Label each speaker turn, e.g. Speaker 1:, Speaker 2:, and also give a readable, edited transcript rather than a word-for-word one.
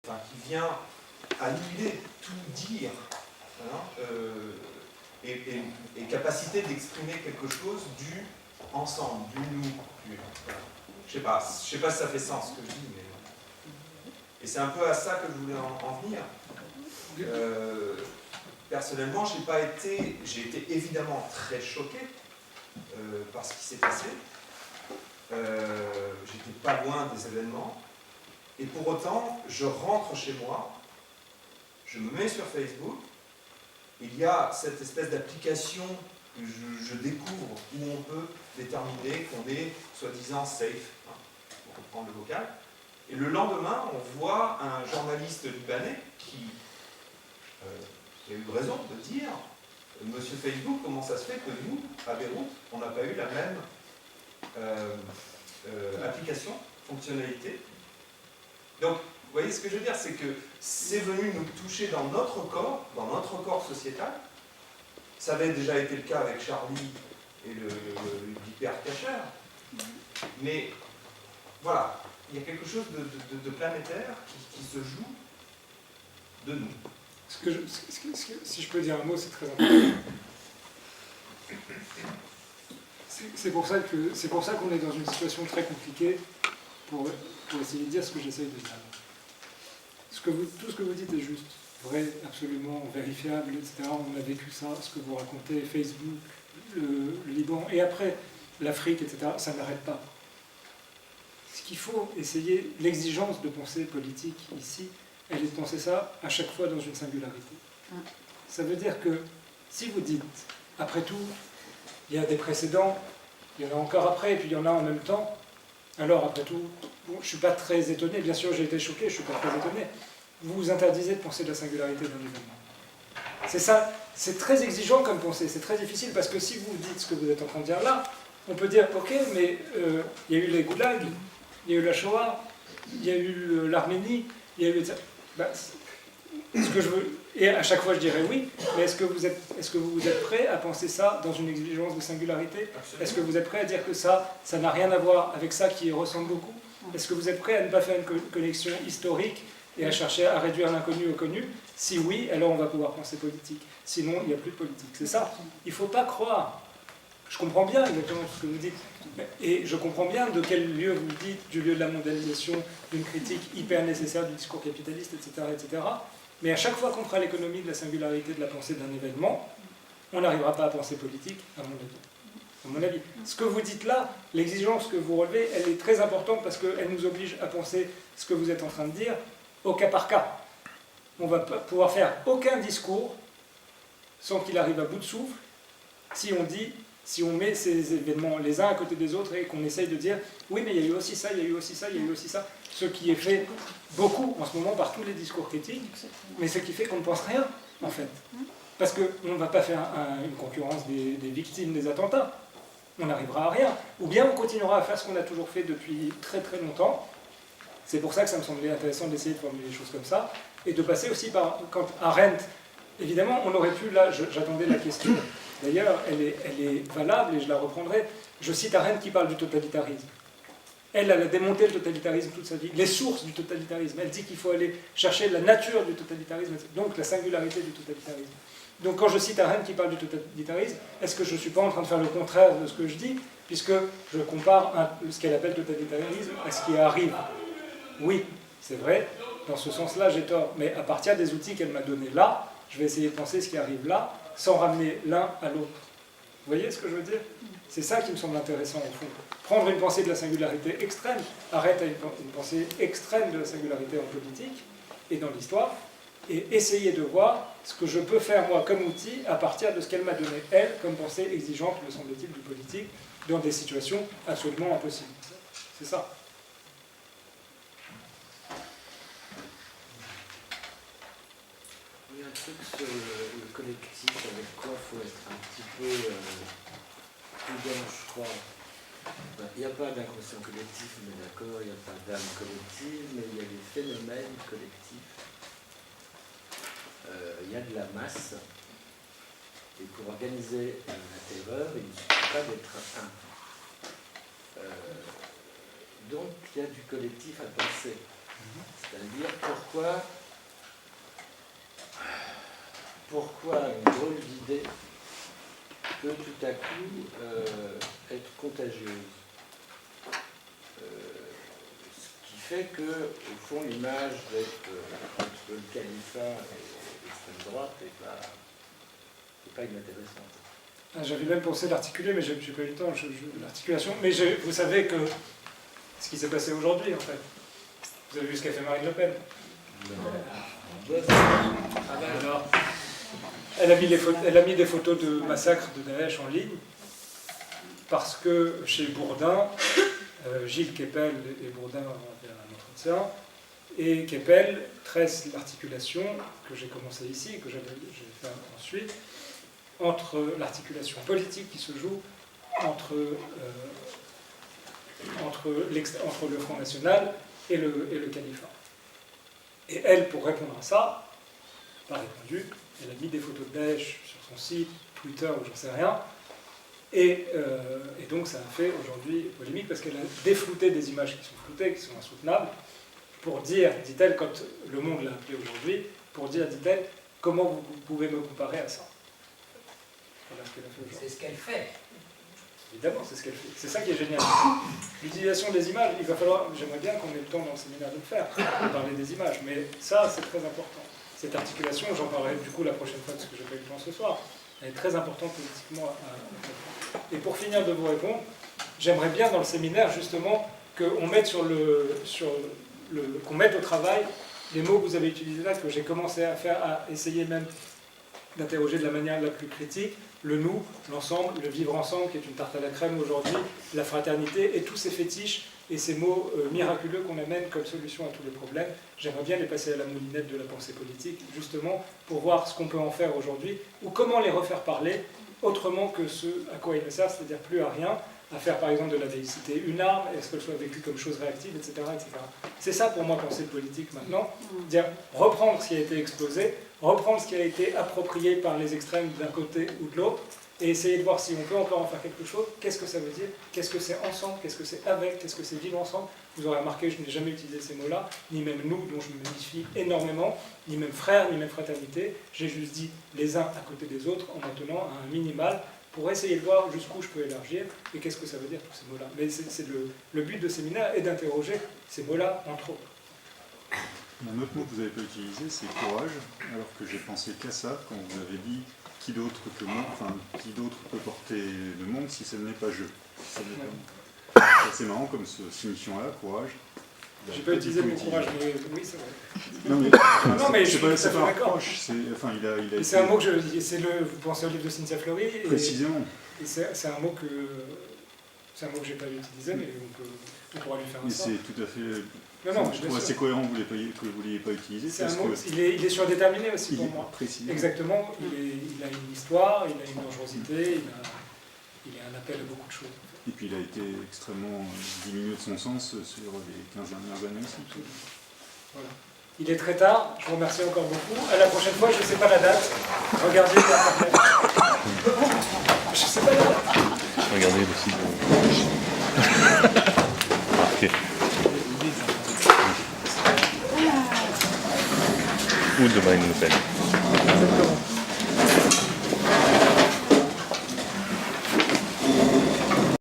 Speaker 1: enfin, qui vient annuler, tout dire, hein, et capacité d'exprimer quelque chose du ensemble, du nous. Voilà. Je sais pas si ça fait sens ce que je dis, mais... Et c'est un peu à ça que je voulais en venir. Personnellement, j'ai été évidemment très choqué par ce qui s'est passé. J'étais pas loin des événements. Et pour autant, je rentre chez moi, je me mets sur Facebook, il y a cette espèce d'application que je découvre où on peut déterminer qu'on est soi-disant safe, hein, pour reprendre le vocal. Et le lendemain, on voit un journaliste libanais qui a eu raison de dire « Monsieur Facebook, comment ça se fait que nous, à Beyrouth, on n'a pas eu la même application, fonctionnalité ?» Donc, vous voyez ce que je veux dire, c'est que c'est venu nous toucher dans notre corps sociétal. Ça avait déjà été le cas avec Charlie et l'hypercachère. Mais voilà, il y a quelque chose de planétaire qui se joue de nous.
Speaker 2: Si je peux dire un mot, c'est très important. C'est pour ça qu'on est dans une situation très compliquée pour essayer de dire ce que j'essaye de dire. Tout ce que vous dites est juste, vrai, absolument vérifiable, etc. On a vécu ça, ce que vous racontez, Facebook, le Liban, et après l'Afrique, etc. Ça n'arrête pas. Ce qu'il faut essayer, l'exigence de pensée politique ici, elle est de penser ça à chaque fois dans une singularité. Ça veut dire que si vous dites, après tout, il y a des précédents, il y en a encore après, et puis il y en a en même temps, alors après tout, bon, je ne suis pas très étonné, bien sûr j'ai été choqué, je ne suis pas très étonné. Vous vous interdisez de penser de la singularité d'un événement. C'est ça, c'est très exigeant comme pensée, c'est très difficile, parce que si vous dites ce que vous êtes en train de dire là, on peut dire, ok, mais il y a eu les goulags, il y a eu la Shoah, il y a eu l'Arménie, il y a eu... ce que je veux, et à chaque fois je dirais oui, mais est-ce que vous êtes prêt à penser ça dans une exigence de singularité? Est-ce que vous êtes prêt à dire que ça n'a rien à voir avec ça qui ressemble beaucoup? Est-ce que vous êtes prêt à ne pas faire une connexion historique et à chercher à réduire l'inconnu au connu? Si oui, alors on va pouvoir penser politique. Sinon, il n'y a plus de politique. C'est ça. Il ne faut pas croire. Je comprends bien exactement ce que vous dites. Et je comprends bien de quel lieu vous dites, du lieu de la mondialisation, d'une critique hyper nécessaire du discours capitaliste, etc., etc. Mais à chaque fois qu'on fera l'économie de la singularité de la pensée d'un événement, on n'arrivera pas à penser politique, à mon avis. Ce que vous dites là, l'exigence que vous relevez, elle est très importante parce qu'elle nous oblige à penser ce que vous êtes en train de dire au cas par cas. On ne va pas pouvoir faire aucun discours sans qu'il arrive à bout de souffle si on met ces événements les uns à côté des autres et qu'on essaye de dire oui, mais il y a eu aussi ça, il y a eu aussi ça, il y a eu aussi ça. Ce qui est fait beaucoup en ce moment par tous les discours critiques, mais ce qui fait qu'on ne pense rien, en fait. Parce qu'on ne va pas faire une concurrence des victimes des attentats. On n'arrivera à rien. Ou bien on continuera à faire ce qu'on a toujours fait depuis très très longtemps. C'est pour ça que ça me semblait intéressant d'essayer de formuler les choses comme ça. Et de passer aussi par... Quand Arendt, évidemment, on aurait pu, là, j'attendais la question, d'ailleurs, elle est valable et je la reprendrai. Je cite Arendt qui parle du totalitarisme. Elle a démonté le totalitarisme toute sa vie, les sources du totalitarisme. Elle dit qu'il faut aller chercher la nature du totalitarisme, donc la singularité du totalitarisme. Donc quand je cite Arendt qui parle du totalitarisme, est-ce que je ne suis pas en train de faire le contraire de ce que je dis, puisque je compare ce qu'elle appelle totalitarisme à ce qui arrive? Oui, c'est vrai, dans ce sens-là j'ai tort, mais à partir des outils qu'elle m'a donnés là, je vais essayer de penser ce qui arrive là, sans ramener l'un à l'autre. Vous voyez ce que je veux dire? C'est ça qui me semble intéressant au fond. Prendre une pensée de la singularité extrême, arrête à une pensée extrême de la singularité en politique et dans l'histoire, et essayer de voir ce que je peux faire moi comme outil à partir de ce qu'elle m'a donné, elle, comme pensée exigeante, me semble-t-il, du politique, dans des situations absolument impossibles. C'est ça.
Speaker 3: Il y a un truc sur le collectif avec quoi il faut être un petit peu prudent, je crois. Il n'y a pas d'inconscient collectif, on est d'accord, il n'y a pas d'âme collective, mais il y a des phénomènes collectifs. Il y a de la masse. Et pour organiser la terreur, il ne suffit pas d'être un. Donc il y a du collectif à penser. C'est-à-dire pourquoi une drôle d'idée peut tout à coup être contagieuse. Ce qui fait que, au fond, l'image d'être entre le califat et l'extrême droite n'est pas inintéressante.
Speaker 2: J'avais même pensé l'articuler, mais j'ai pas eu le temps, l'articulation. Mais vous savez que ce qui s'est passé aujourd'hui, en fait. Vous avez vu ce qu'a fait Marine Le Pen? Alors, elle a mis des photos de massacre de Daesh en ligne parce que chez Bourdin, Gilles Kepel et Bourdin ont fait un entretien, et Kepel tresse l'articulation que j'ai commencé ici et que j'ai fait ensuite entre l'articulation politique qui se joue entre le Front National et le califat. Et elle, pour répondre à ça, n'a pas répondu. Elle a mis des photos de Daesh sur son site, Twitter ou j'en sais rien. Et donc ça a fait aujourd'hui polémique parce qu'elle a déflouté des images qui sont floutées, qui sont insoutenables, pour dire, dit-elle, quand Le Monde l'a appelé aujourd'hui, pour dire, dit-elle, comment vous pouvez me comparer à ça. Voilà ce qu'elle a fait aujourd'hui.
Speaker 4: C'est ce qu'elle fait.
Speaker 2: Évidemment, c'est ce qu'elle fait. C'est ça qui est génial. L'utilisation des images, j'aimerais bien qu'on ait le temps dans le séminaire de le faire, de parler des images, mais ça, c'est très important. Cette articulation, j'en parlerai du coup la prochaine fois, parce que je n'ai pas eu le temps ce soir, elle est très importante politiquement. Et pour finir de vous répondre, j'aimerais bien dans le séminaire, justement, qu'on mette qu'on mette au travail les mots que vous avez utilisés là, que j'ai commencé à essayer même d'interroger de la manière la plus critique, le nous, l'ensemble, le vivre ensemble, qui est une tarte à la crème aujourd'hui, la fraternité, et tous ces fétiches et ces mots miraculeux qu'on amène comme solution à tous les problèmes. J'aimerais bien les passer à la moulinette de la pensée politique, justement, pour voir ce qu'on peut en faire aujourd'hui, ou comment les refaire parler, autrement que ce à quoi ils ne servent, c'est-à-dire plus à rien, à faire par exemple de la laïcité une arme, est-ce qu'elle soit vécue comme chose réactive, etc. etc. C'est ça pour moi penser politique maintenant, dire reprendre ce qui a été explosé, reprendre ce qui a été approprié par les extrêmes d'un côté ou de l'autre, et essayer de voir si on peut encore en faire quelque chose, qu'est-ce que ça veut dire, qu'est-ce que c'est ensemble, qu'est-ce que c'est avec, qu'est-ce que c'est vivre ensemble. Vous aurez remarqué, je n'ai jamais utilisé ces mots-là, ni même nous, dont je me méfie énormément, ni même frères, ni même fraternité, j'ai juste dit les uns à côté des autres, en maintenant à un minimal, pour essayer de voir jusqu'où je peux élargir, et qu'est-ce que ça veut dire tous ces mots-là. Mais c'est le but de ce séminaire est d'interroger ces mots-là, entre autres.
Speaker 5: Un autre mot que vous n'avez pas utilisé, c'est courage, alors que j'ai pensé qu'à ça quand vous avez dit qui d'autre que moi, enfin qui d'autre peut porter le monde si ce n'est pas je. C'est marrant comme cette finition-là, courage.
Speaker 2: J'ai pas utilisé le mot courage, mais oui, c'est vrai.
Speaker 5: Non, mais
Speaker 2: je suis
Speaker 5: c'est pas un
Speaker 2: d'accord.
Speaker 5: reproche.
Speaker 2: C'est un mot que vous pensez au livre de Cynthia Fleury.
Speaker 5: Précisément.
Speaker 2: Et c'est un mot que j'ai pas utilisé, mais on pourra lui faire un sort.
Speaker 5: Et c'est tout à fait.
Speaker 2: Non,
Speaker 5: je trouve assez cohérent que vous ne l'ayez pas utilisé.
Speaker 2: C'est un mot, il est surdéterminé aussi pour moi.
Speaker 5: Précisément.
Speaker 2: Exactement, il a une histoire, il a une dangerosité, il a un appel à beaucoup de choses.
Speaker 5: Et puis il a été extrêmement diminué de son sens sur les 15 dernières années aussi.
Speaker 2: Voilà. Il est très tard, je vous remercie encore beaucoup. À la prochaine fois, je ne sais pas la date. Regardez la Je ne sais pas la date.
Speaker 6: Regardez le site. Marqué. Ou de Marine Le Pen.
Speaker 2: Exactement.